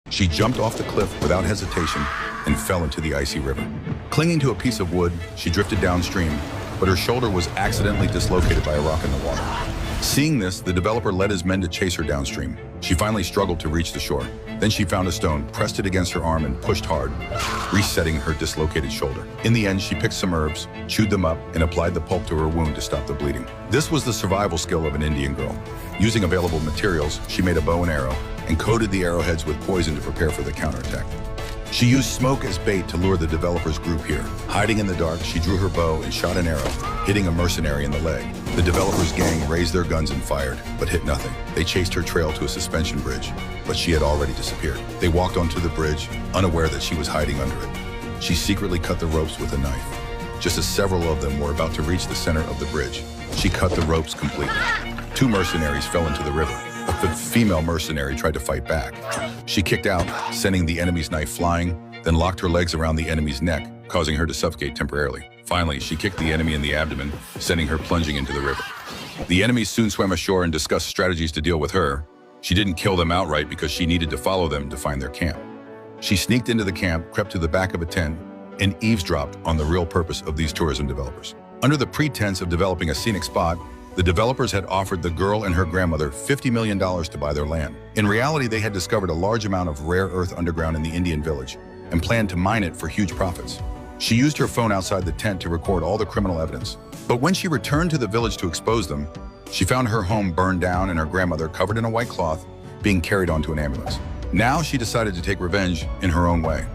She jumped off the cliff without hesitation and fell into the icy river. Clinging to a piece of wood, she drifted downstream, but her shoulder was accidentally dislocated by a rock in the water. Seeing this, the developer led his men to chase her downstream. She finally struggled to reach the shore. Then she found a stone, pressed it against her arm, and pushed hard, resetting her dislocated shoulder. In the end, she picked some herbs, chewed them up, and applied the pulp to her wound to stop the bleeding. This was the survival skill of an Indian girl. Using available materials, she made a bow and arrow, and coated the arrowheads with poison to prepare for the counterattack. She used smoke as bait to lure the developer's group here. Hiding in the dark, she drew her bow and shot an arrow, hitting a mercenary in the leg. The developer's gang raised their guns and fired, but hit nothing. They chased her trail to a suspension bridge, but she had already disappeared. They walked onto the bridge, unaware that she was hiding under it. She secretly cut the ropes with a knife. Just as several of them were about to reach the center of the bridge, she cut the ropes completely. 2 mercenaries fell into the river. The female mercenary tried to fight back. She kicked out, sending the enemy's knife flying, then locked her legs around the enemy's neck, causing her to suffocate temporarily. Finally, she kicked the enemy in the abdomen, sending her plunging into the river. The enemies soon swam ashore and discussed strategies to deal with her. She didn't kill them outright because she needed to follow them to find their camp. She sneaked into the camp, crept to the back of a tent, and eavesdropped on the real purpose of these tourism developers. Under the pretense of developing a scenic spot, the developers had offered the girl and her grandmother $50 million to buy their land. In reality, they had discovered a large amount of rare earth underground in the Indian village and planned to mine it for huge profits. She used her phone outside the tent to record all the criminal evidence. But when she returned to the village to expose them, she found her home burned down and her grandmother covered in a white cloth being carried onto an ambulance. Now she decided to take revenge in her own way.